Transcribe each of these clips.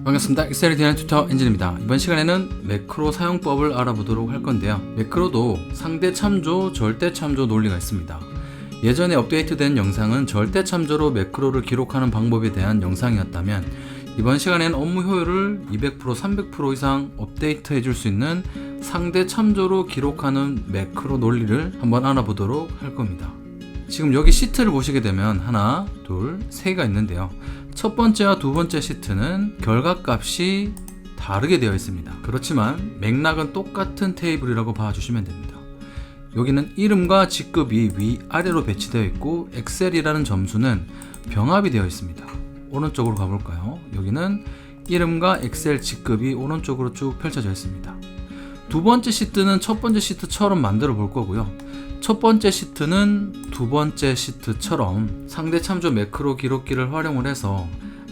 반갑습니다. 엑셀에 대한 튜터 엔진입니다. 이번 시간에는 매크로 사용법을 알아보도록 할 건데요. 매크로도 상대 참조, 절대 참조 논리가 있습니다. 예전에 업데이트된 영상은 절대 참조로 매크로를 기록하는 방법에 대한 영상이었다면 이번 시간에는 업무 효율을 200%, 300% 이상 업데이트 해줄 수 있는 상대 참조로 기록하는 매크로 논리를 한번 알아보도록 할 겁니다. 지금 여기 시트를 보시게 되면 하나, 둘, 세 개가 있는데요. 첫 번째와 두 번째 시트는 결과값이 다르게 되어 있습니다. 그렇지만 맥락은 똑같은 테이블이라고 봐주시면 됩니다. 여기는 이름과 직급이 위아래로 배치되어 있고 엑셀이라는 점수는 병합이 되어 있습니다. 오른쪽으로 가볼까요? 여기는 이름과 엑셀 직급이 오른쪽으로 쭉 펼쳐져 있습니다. 두 번째 시트는 첫 번째 시트처럼 만들어 볼 거고요. 첫 번째 시트는 두 번째 시트처럼 상대 참조 매크로 기록기를 활용을 해서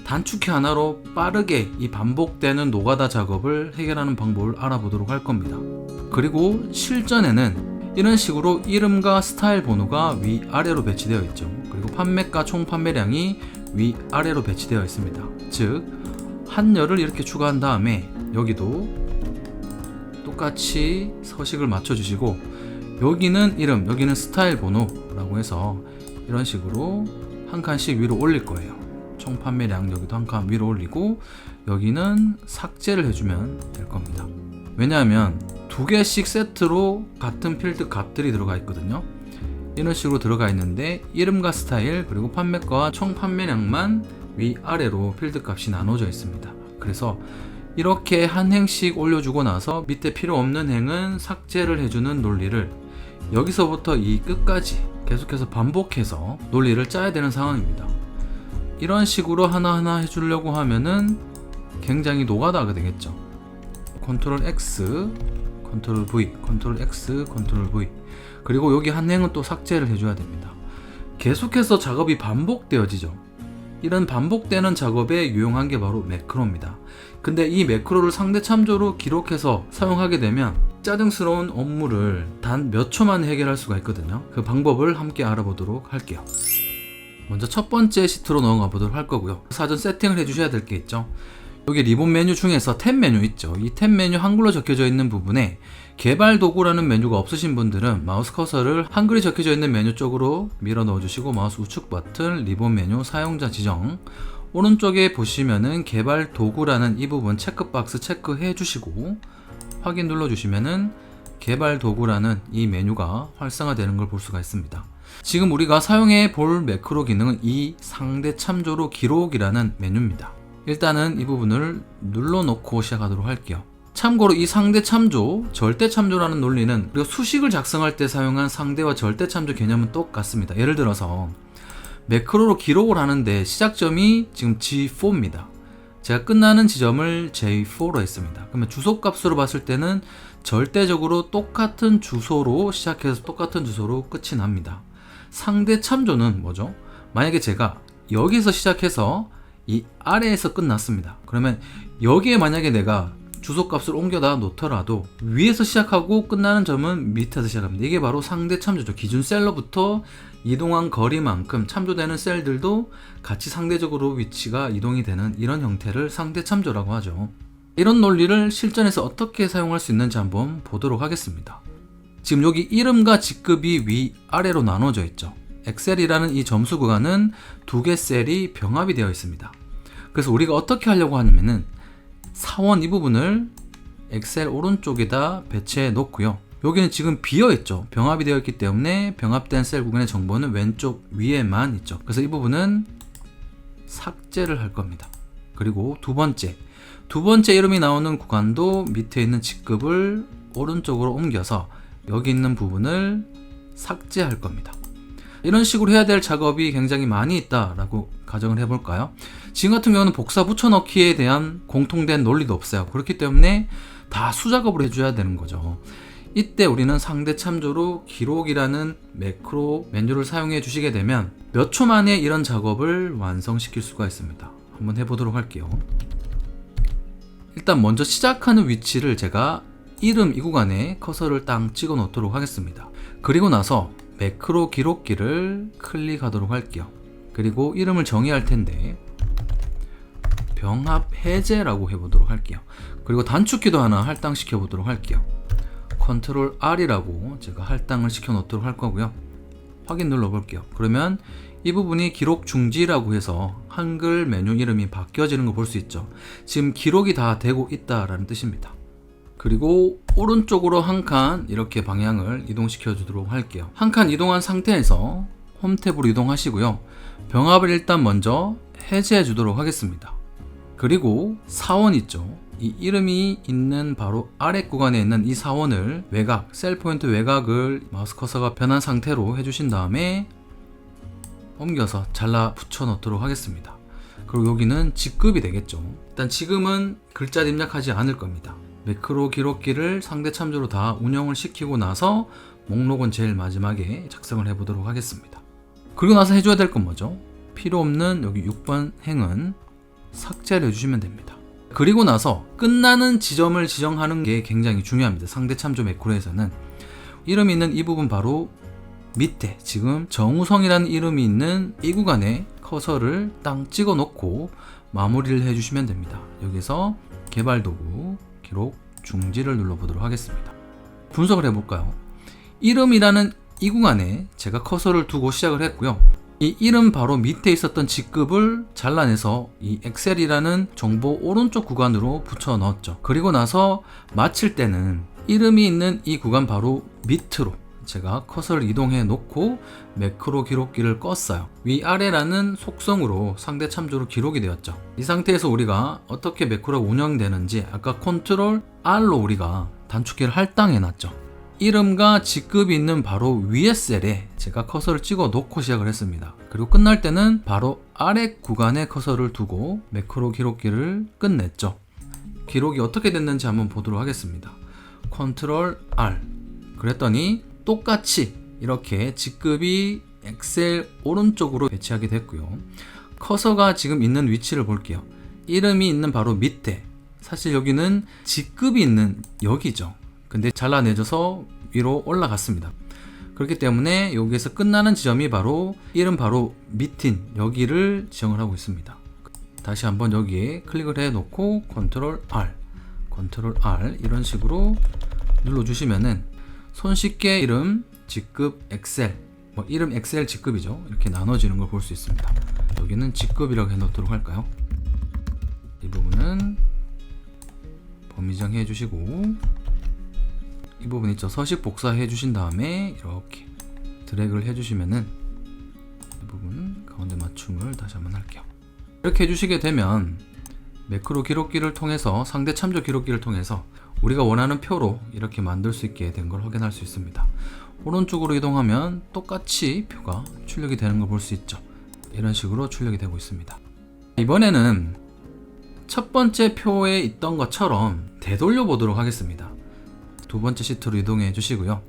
단축키 하나로 빠르게 이 반복되는 노가다 작업을 해결하는 방법을 알아보도록 할 겁니다. 그리고 실전에는 이런 식으로 이름과 스타일 번호가 위아래로 배치되어 있죠. 그리고 판매가 총 판매량이 위아래로 배치되어 있습니다. 즉, 한 열을 이렇게 추가한 다음에 여기도 똑같이 서식을 맞춰주시고 여기는 이름, 여기는 스타일 번호라고 해서 이런 식으로 한 칸씩 위로 올릴 거예요. 총 판매량 여기도 한 칸 위로 올리고 여기는 삭제를 해주면 될 겁니다. 왜냐하면 두 개씩 세트로 같은 필드 값들이 들어가 있거든요. 이런 식으로 들어가 있는데 이름과 스타일 그리고 판매가와 총 판매량만 위아래로 필드 값이 나눠져 있습니다. 그래서 이렇게 한 행씩 올려주고 나서 밑에 필요 없는 행은 삭제를 해주는 논리를 여기서부터 이 끝까지 계속해서 반복해서 논리를 짜야 되는 상황입니다. 이런 식으로 하나하나 해주려고 하면은 굉장히 노가다가 되겠죠. 컨트롤 X, 컨트롤 V, 컨트롤 X, 컨트롤 V. 그리고 여기 한 행은 또 삭제를 해줘야 됩니다. 계속해서 작업이 반복되어지죠. 이런 반복되는 작업에 유용한 게 바로 매크로입니다. 근데 이 매크로를 상대 참조로 기록해서 사용하게 되면 짜증스러운 업무를 단 몇 초만 해결할 수가 있거든요. 그 방법을 함께 알아보도록 할게요. 먼저 첫 번째 시트로 넘어가 보도록 할 거고요. 사전 세팅을 해주셔야 될 게 있죠. 여기 리본 메뉴 중에서 탭 메뉴 있죠. 이 탭 메뉴 한글로 적혀져 있는 부분에 개발 도구라는 메뉴가 없으신 분들은 마우스 커서를 한글이 적혀져 있는 메뉴 쪽으로 밀어 넣어 주시고 마우스 우측 버튼 리본 메뉴 사용자 지정 오른쪽에 보시면은 개발 도구라는 이 부분 체크박스 체크해 주시고 확인 눌러 주시면은 개발 도구라는 이 메뉴가 활성화되는 걸 볼 수가 있습니다. 지금 우리가 사용해 볼 매크로 기능은 이 상대 참조로 기록이라는 메뉴입니다. 일단은 이 부분을 눌러놓고 시작하도록 할게요. 참고로 이 상대 참조, 절대 참조라는 논리는 우리가 수식을 작성할 때 사용한 상대와 절대 참조 개념은 똑같습니다. 예를 들어서 매크로로 기록을 하는데 시작점이 지금 G4입니다. 제가 끝나는 지점을 J4로 했습니다. 그러면 주소값으로 봤을 때는 절대적으로 똑같은 주소로 시작해서 똑같은 주소로 끝이 납니다. 상대 참조는 뭐죠? 만약에 제가 여기서 시작해서 이 아래에서 끝났습니다. 그러면 여기에 만약에 내가 주소값을 옮겨다 놓더라도 위에서 시작하고 끝나는 점은 밑에서 시작합니다. 이게 바로 상대 참조죠. 기준 셀로부터 이동한 거리만큼 참조되는 셀들도 같이 상대적으로 위치가 이동이 되는 이런 형태를 상대 참조라고 하죠. 이런 논리를 실전에서 어떻게 사용할 수 있는지 한번 보도록 하겠습니다. 지금 여기 이름과 직급이 위아래로 나눠져 있죠. 엑셀이라는 이 점수 구간은 두 개 셀이 병합이 되어 있습니다. 그래서 우리가 어떻게 하려고 하냐면은 사원 이 부분을 엑셀 오른쪽에다 배치해 놓고요. 여기는 지금 비어 있죠. 병합이 되어 있기 때문에 병합된 셀 구간의 정보는 왼쪽 위에만 있죠. 그래서 이 부분은 삭제를 할 겁니다. 그리고 두 번째 이름이 나오는 구간도 밑에 있는 직급을 오른쪽으로 옮겨서 여기 있는 부분을 삭제할 겁니다. 이런 식으로 해야 될 작업이 굉장히 많이 있다라고 가정을 해볼까요? 지금 같은 경우는 복사 붙여넣기에 대한 공통된 논리도 없어요. 그렇기 때문에 다 수작업으로 해줘야 되는 거죠. 이때 우리는 상대 참조로 기록이라는 매크로 메뉴를 사용해 주시게 되면 몇 초 만에 이런 작업을 완성시킬 수가 있습니다. 한번 해보도록 할게요. 일단 먼저 시작하는 위치를 제가 이름 이 구간에 커서를 딱 찍어 놓도록 하겠습니다. 그리고 나서 매크로 기록기를 클릭하도록 할게요. 그리고 이름을 정의할 텐데 병합 해제라고 해보도록 할게요. 그리고 단축키도 하나 할당시켜 보도록 할게요. 컨트롤 R이라고 제가 할당을 시켜 놓도록 할 거고요. 확인 눌러 볼게요. 그러면 이 부분이 기록 중지라고 해서 한글 메뉴 이름이 바뀌어지는 거 볼 수 있죠. 지금 기록이 다 되고 있다라는 뜻입니다. 그리고 오른쪽으로 한 칸 이렇게 방향을 이동시켜 주도록 할게요. 한 칸 이동한 상태에서 홈 탭으로 이동하시고요. 병합을 일단 먼저 해제해 주도록 하겠습니다. 그리고 사원 있죠. 이 이름이 있는 바로 아래 구간에 있는 이 사원을 외곽, 셀 포인트 외곽을 마우스 커서가 변한 상태로 해주신 다음에 옮겨서 잘라 붙여 놓도록 하겠습니다. 그리고 여기는 직급이 되겠죠. 일단 지금은 글자 입력하지 않을 겁니다. 매크로 기록기를 상대 참조로 다 운영을 시키고 나서 목록은 제일 마지막에 작성을 해보도록 하겠습니다. 그리고 나서 해줘야 될 건 뭐죠? 필요 없는 여기 6번 행은 삭제를 해주시면 됩니다. 그리고 나서 끝나는 지점을 지정하는 게 굉장히 중요합니다. 상대 참조 매크로에서는 이름이 있는 이 부분 바로 밑에 지금 정우성이라는 이름이 있는 이 구간에 커서를 딱 찍어 놓고 마무리를 해주시면 됩니다. 여기서 개발도구 기록 중지를 눌러보도록 하겠습니다. 분석을 해볼까요? 이름이라는 이 구간에 제가 커서를 두고 시작을 했고요. 이 이름 바로 밑에 있었던 직급을 잘라내서 이 엑셀이라는 정보 오른쪽 구간으로 붙여 넣었죠. 그리고 나서 마칠 때는 이름이 있는 이 구간 바로 밑으로 제가 커서를 이동해 놓고 매크로 기록기를 껐어요. 위아래라는 속성으로 상대 참조로 기록이 되었죠. 이 상태에서 우리가 어떻게 매크로가 운영되는지 아까 컨트롤 R로 우리가 단축키를 할당해 놨죠. 이름과 직급이 있는 바로 위에 셀에 제가 커서를 찍어 놓고 시작을 했습니다. 그리고 끝날 때는 바로 아래 구간에 커서를 두고 매크로 기록기를 끝냈죠. 기록이 어떻게 됐는지 한번 보도록 하겠습니다. 컨트롤 R 그랬더니 똑같이 이렇게 직급이 엑셀 오른쪽으로 배치하게 됐고요. 커서가 지금 있는 위치를 볼게요. 이름이 있는 바로 밑에, 사실 여기는 직급이 있는 여기죠. 근데 잘라내줘서 위로 올라갔습니다. 그렇기 때문에 여기에서 끝나는 지점이 바로 이름 바로 밑인 여기를 지정을 하고 있습니다. 다시 한번 여기에 클릭을 해 놓고 컨트롤 R 이런 식으로 눌러주시면은 손쉽게 이름, 직급, 엑셀, 이름 엑셀 직급이죠. 이렇게 나눠지는 걸 볼 수 있습니다. 여기는 직급이라고 해 놓도록 할까요? 이 부분은 범위 정해 주시고 이 부분 있죠. 서식 복사해 주신 다음에 이렇게 드래그를 해 주시면은 이 부분 가운데 맞춤을 다시 한번 할게요. 이렇게 해주시게 되면 매크로 기록기를 통해서 상대 참조 기록기를 통해서 우리가 원하는 표로 이렇게 만들 수 있게 된 걸 확인할 수 있습니다. 오른쪽으로 이동하면 똑같이 표가 출력이 되는 걸 볼 수 있죠. 이런 식으로 출력이 되고 있습니다. 이번에는 첫 번째 표에 있던 것처럼 되돌려 보도록 하겠습니다. 두 번째 시트로 이동해 주시고요.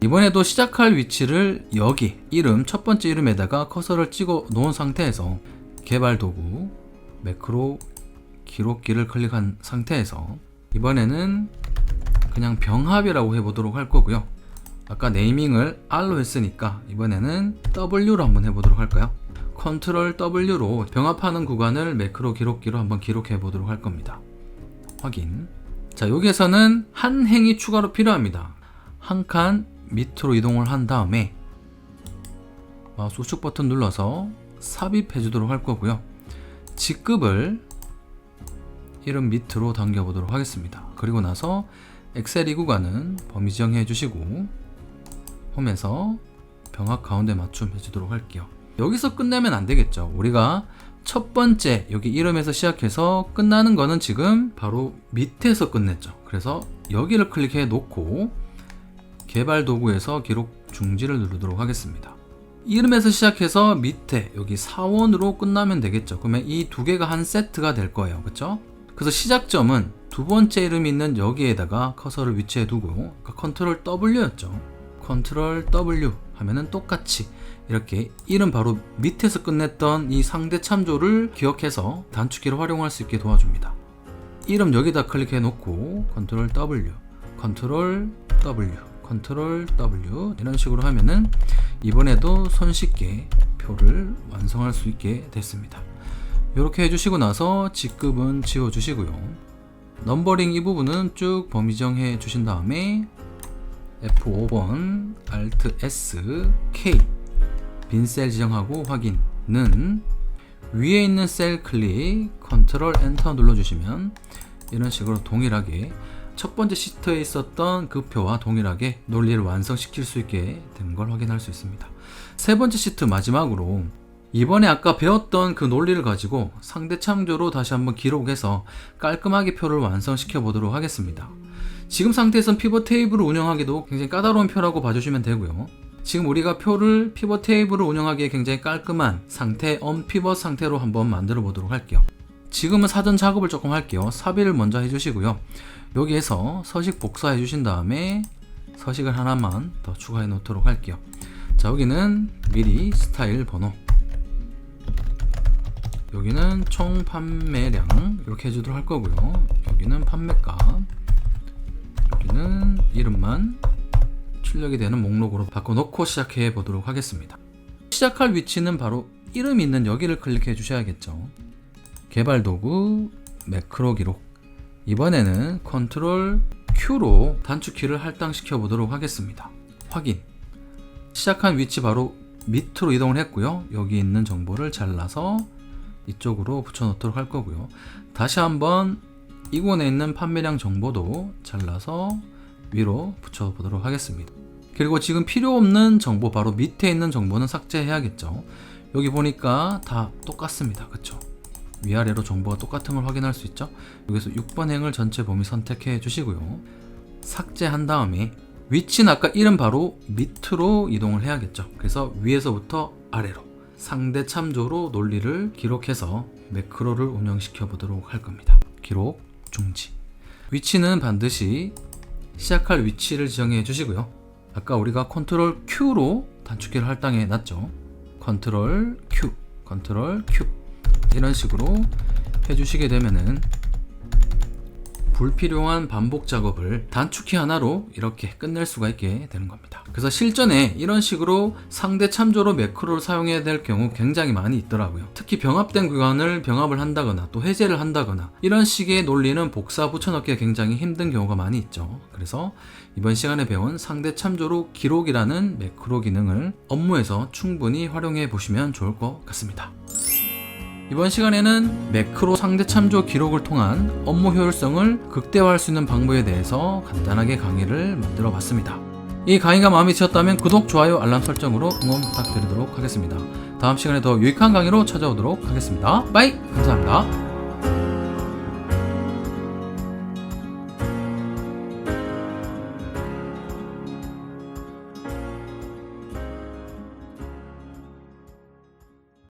이번에도 시작할 위치를 여기 이름, 첫 번째 이름에다가 커서를 찍어 놓은 상태에서 개발 도구 매크로 기록기를 클릭한 상태에서 이번에는 그냥 병합이라고 해보도록 할 거고요. 아까 네이밍을 R로 했으니까 이번에는 W로 한번 해보도록 할까요? 컨트롤 W로 병합하는 구간을 매크로 기록기로 한번 기록해 보도록 할 겁니다. 확인. 자, 여기에서는 한 행이 추가로 필요합니다. 한 칸 밑으로 이동을 한 다음에 마우스 우측 버튼 눌러서 삽입해 주도록 할 거고요. 직급을 이름 밑으로 당겨 보도록 하겠습니다. 그리고 나서 엑셀 이 구간은 범위 지정해 주시고 홈에서 병합 가운데 맞춤 해주도록 할게요. 여기서 끝내면 안 되겠죠. 우리가 첫 번째 여기 이름에서 시작해서 끝나는 거는 지금 바로 밑에서 끝냈죠. 그래서 여기를 클릭해 놓고 개발 도구에서 기록 중지를 누르도록 하겠습니다. 이름에서 시작해서 밑에 여기 사원으로 끝나면 되겠죠. 그러면 이 두 개가 한 세트가 될 거예요. 그렇죠? 그래서 시작점은 두 번째 이름이 있는 여기에다가 커서를 위치해 두고 컨트롤 W였죠. 컨트롤 W 하면은 똑같이 이렇게 이름 바로 밑에서 끝냈던 이 상대 참조를 기억해서 단축키를 활용할 수 있게 도와줍니다. 이름 여기다 클릭해 놓고 컨트롤 W, 컨트롤 W, 컨트롤 W 이런 식으로 하면은 이번에도 손쉽게 표를 완성할 수 있게 됐습니다. 이렇게 해주시고 나서 직급은 지워주시고요. 넘버링 이 부분은 쭉 범위 정해 주신 다음에 F5번 Alt S K 빈 셀 지정하고 확인은 위에 있는 셀 클릭 컨트롤 엔터 눌러주시면 이런 식으로 동일하게 첫 번째 시트에 있었던 그 표와 동일하게 논리를 완성시킬 수 있게 된 걸 확인할 수 있습니다. 세 번째 시트 마지막으로 이번에 아까 배웠던 그 논리를 가지고 상대 참조로 다시 한번 기록해서 깔끔하게 표를 완성시켜 보도록 하겠습니다. 지금 상태에선 피벗 테이블을 운영하기도 굉장히 까다로운 표라고 봐주시면 되고요. 지금 우리가 표를 피벗 테이블을 운영하기에 굉장히 깔끔한 상태, 언피벗 상태로 한번 만들어 보도록 할게요. 지금은 사전 작업을 조금 할게요. 삽입을 먼저 해주시고요. 여기에서 서식 복사해 주신 다음에 서식을 하나만 더 추가해 놓도록 할게요. 자, 여기는 미리 스타일 번호, 여기는 총 판매량 이렇게 해주도록 할 거고요. 여기는 판매가, 여기는 이름만 출력이 되는 목록으로 바꿔놓고 시작해 보도록 하겠습니다. 시작할 위치는 바로 이름 있는 여기를 클릭해 주셔야겠죠. 개발 도구, 매크로 기록. 이번에는 컨트롤 Q로 단축키를 할당시켜 보도록 하겠습니다. 확인. 시작한 위치 바로 밑으로 이동을 했고요. 여기 있는 정보를 잘라서 이쪽으로 붙여 놓도록 할 거고요. 다시 한번 이곳에 있는 판매량 정보도 잘라서 위로 붙여 보도록 하겠습니다. 그리고 지금 필요 없는 정보, 바로 밑에 있는 정보는 삭제해야겠죠. 여기 보니까 다 똑같습니다. 그쵸? 위아래로 정보가 똑같은 걸 확인할 수 있죠. 여기서 6번 행을 전체 범위 선택해 주시고요. 삭제한 다음에 위치는 아까 이름 바로 밑으로 이동을 해야겠죠. 그래서 위에서부터 아래로 상대 참조로 논리를 기록해서 매크로를 운영시켜 보도록 할 겁니다. 기록 중지. 위치는 반드시 시작할 위치를 지정해 주시고요. 아까 우리가 컨트롤 Q로 단축키를 할당해 놨죠. 컨트롤 Q, 컨트롤 Q 이런 식으로 해주시게 되면은 불필요한 반복 작업을 단축키 하나로 이렇게 끝낼 수가 있게 되는 겁니다. 그래서 실전에 이런 식으로 상대 참조로 매크로를 사용해야 될 경우 굉장히 많이 있더라고요. 특히 병합된 구간을 병합을 한다거나 또 해제를 한다거나 이런 식의 논리는 복사 붙여넣기가 굉장히 힘든 경우가 많이 있죠. 그래서 이번 시간에 배운 상대 참조로 기록이라는 매크로 기능을 업무에서 충분히 활용해 보시면 좋을 것 같습니다. 이번 시간에는 매크로 상대 참조 기록을 통한 업무 효율성을 극대화할 수 있는 방법에 대해서 간단하게 강의를 만들어 봤습니다. 이 강의가 마음에 드셨다면 구독, 좋아요, 알람 설정으로 응원 부탁드리도록 하겠습니다. 다음 시간에 더 유익한 강의로 찾아오도록 하겠습니다. 빠이! 감사합니다.